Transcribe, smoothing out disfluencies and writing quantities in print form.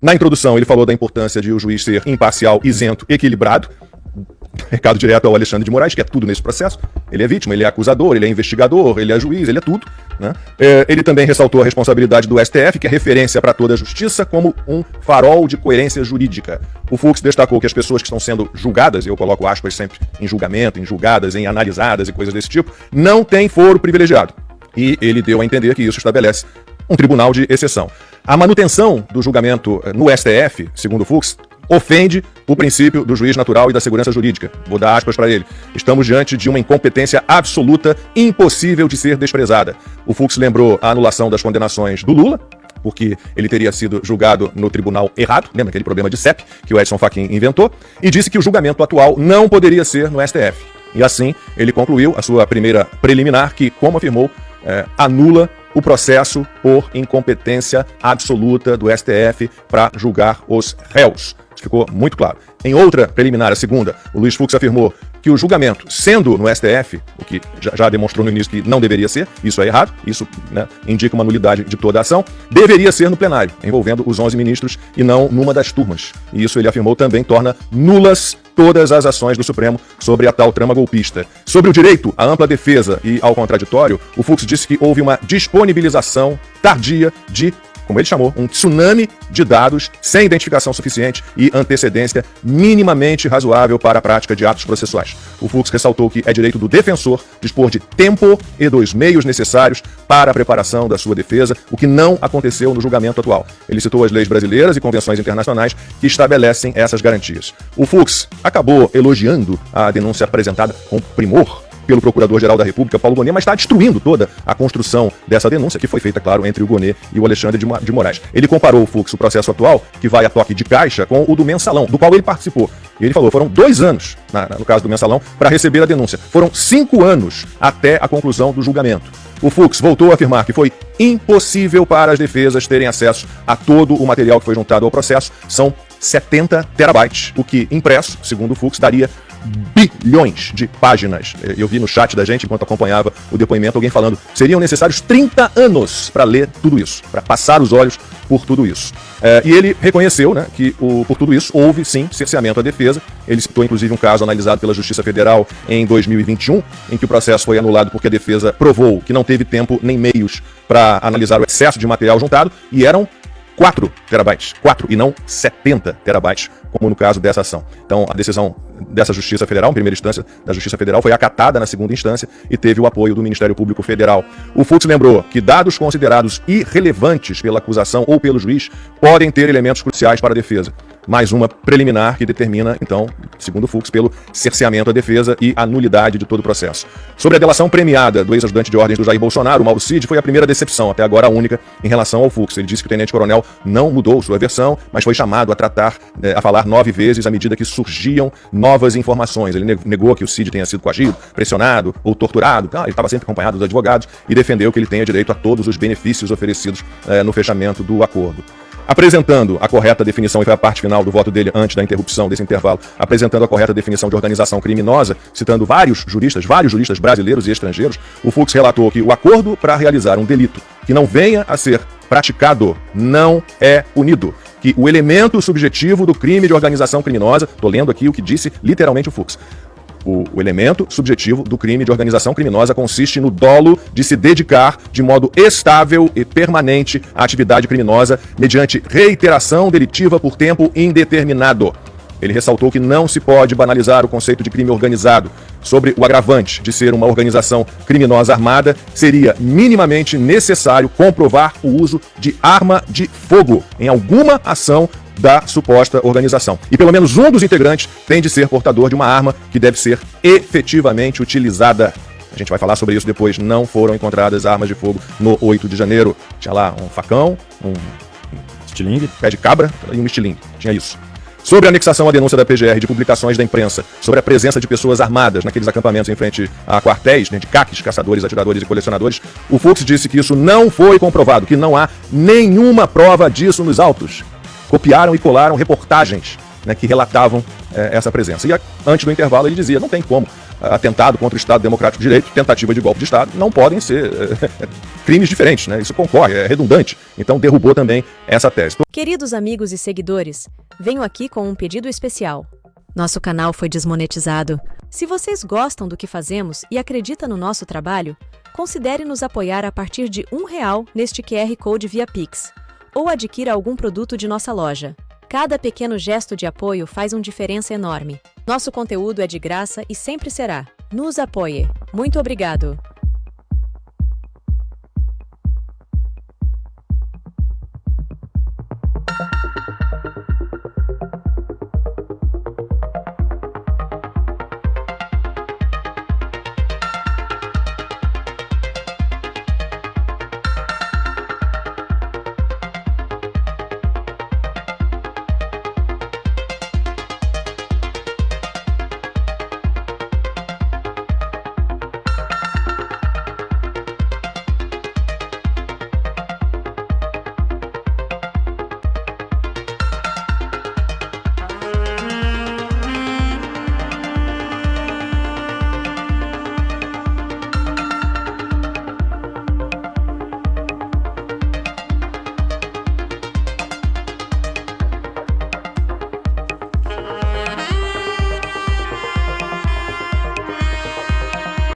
Na introdução, ele falou da importância de o juiz ser imparcial, isento, equilibrado. Recado direto ao Alexandre de Moraes, que é tudo nesse processo. Ele é vítima, ele é acusador, ele é investigador, ele é juiz, ele é tudo, né? Ele também ressaltou a responsabilidade do STF, que é referência para toda a justiça, como um farol de coerência jurídica. O Fux destacou que as pessoas que estão sendo julgadas, e eu coloco aspas sempre em julgamento, em julgadas, em analisadas e coisas desse tipo, não têm foro privilegiado. E ele deu a entender que isso estabelece um tribunal de exceção. A manutenção do julgamento no STF, segundo o Fux, ofende o princípio do juiz natural e da segurança jurídica. Vou dar aspas para ele. Estamos diante de uma incompetência absoluta, impossível de ser desprezada. O Fux lembrou a anulação das condenações do Lula, porque ele teria sido julgado no tribunal errado, lembra aquele problema de CEP que o Edson Fachin inventou, e disse que o julgamento atual não poderia ser no STF. E assim, ele concluiu a sua primeira preliminar, que, como afirmou, anula o processo por incompetência absoluta do STF para julgar os réus. Isso ficou muito claro. Em outra preliminar, a segunda, o Luiz Fux afirmou que o julgamento, sendo no STF, o que já demonstrou no início que não deveria ser, isso é errado, isso, né, indica uma nulidade de toda a ação, deveria ser no plenário, envolvendo os 11 ministros e não numa das turmas. E isso, ele afirmou, também torna nulas todas as ações do Supremo sobre a tal trama golpista. Sobre o direito à ampla defesa e ao contraditório, o Fux disse que houve uma disponibilização tardia de, como ele chamou, um tsunami de dados sem identificação suficiente e antecedência minimamente razoável para a prática de atos processuais. O Fux ressaltou que é direito do defensor dispor de tempo e dos meios necessários para a preparação da sua defesa, o que não aconteceu no julgamento atual. Ele citou as leis brasileiras e convenções internacionais que estabelecem essas garantias. O Fux acabou elogiando a denúncia apresentada com primor pelo Procurador-Geral da República, Paulo Gonet, mas está destruindo toda a construção dessa denúncia, que foi feita, claro, entre o Gonet e o Alexandre de Moraes. Ele comparou o Fux, o processo atual, que vai a toque de caixa, com o do Mensalão, do qual ele participou. E ele falou, foram 2 anos, no caso do Mensalão, para receber a denúncia. Foram 5 anos até a conclusão do julgamento. O Fux voltou a afirmar que foi impossível para as defesas terem acesso a todo o material que foi juntado ao processo. São 70 terabytes, o que, impresso, segundo o Fux, daria bilhões de páginas. Eu vi no chat da gente, enquanto acompanhava o depoimento, alguém falando, seriam necessários 30 anos para ler tudo isso, para passar os olhos por tudo isso. E ele reconheceu, né, que por tudo isso houve, sim, cerceamento à defesa. Ele citou, inclusive, um caso analisado pela Justiça Federal em 2021, em que o processo foi anulado porque a defesa provou que não teve tempo nem meios para analisar o excesso de material juntado, e eram 4 terabytes, 4 e não 70 terabytes, como no caso dessa ação. Então, a decisão dessa Justiça Federal, em primeira instância, da Justiça Federal, foi acatada na segunda instância e teve o apoio do Ministério Público Federal. O Fux lembrou que dados considerados irrelevantes pela acusação ou pelo juiz podem ter elementos cruciais para a defesa. Mais uma preliminar que determina, então, segundo o Fux, pelo cerceamento à defesa e a nulidade de todo o processo. Sobre a delação premiada do ex-ajudante de ordens do Jair Bolsonaro, o Mauro Cid, foi a primeira decepção, até agora a única, em relação ao Fux. Ele disse que o tenente-coronel não mudou sua versão, mas foi chamado a falar 9 vezes à medida que surgiam novas informações. Ele negou que o Cid tenha sido coagido, pressionado ou torturado. Ele estava sempre acompanhado dos advogados e defendeu que ele tenha direito a todos os benefícios oferecidos no fechamento do acordo. Apresentando a correta definição, e foi a parte final do voto dele antes da interrupção desse intervalo, apresentando a correta definição de organização criminosa, citando vários juristas brasileiros e estrangeiros, o Fux relatou que o acordo para realizar um delito que não venha a ser praticado não é punido, que o elemento subjetivo do crime de organização criminosa, estou lendo aqui o que disse literalmente o Fux, o elemento subjetivo do crime de organização criminosa consiste no dolo de se dedicar de modo estável e permanente à atividade criminosa mediante reiteração delitiva por tempo indeterminado. Ele ressaltou que não se pode banalizar o conceito de crime organizado. Sobre o agravante de ser uma organização criminosa armada, seria minimamente necessário comprovar o uso de arma de fogo em alguma ação da suposta organização. E pelo menos um dos integrantes tem de ser portador de uma arma que deve ser efetivamente utilizada. A gente vai falar sobre isso depois. Não foram encontradas armas de fogo no 8 de janeiro. Tinha lá um facão, um estilingue, pé de cabra e um estilingue. Tinha isso. Sobre a anexação à denúncia da PGR de publicações da imprensa sobre a presença de pessoas armadas naqueles acampamentos em frente a quartéis, né, de caques, caçadores, atiradores e colecionadores, o Fux disse que isso não foi comprovado, que não há nenhuma prova disso nos autos. Copiaram e colaram reportagens, né, que relatavam essa presença. E antes do intervalo ele dizia, não tem como atentado contra o Estado Democrático de Direito, tentativa de golpe de Estado, não podem ser crimes diferentes, né? Isso concorre, é redundante. Então derrubou também essa tese. Queridos amigos e seguidores, venho aqui com um pedido especial. Nosso canal foi desmonetizado. Se vocês gostam do que fazemos e acreditam no nosso trabalho, considere nos apoiar a partir de R$1 neste QR Code via Pix, ou adquira algum produto de nossa loja. Cada pequeno gesto de apoio faz uma diferença enorme. Nosso conteúdo é de graça e sempre será. Nos apoie. Muito obrigado!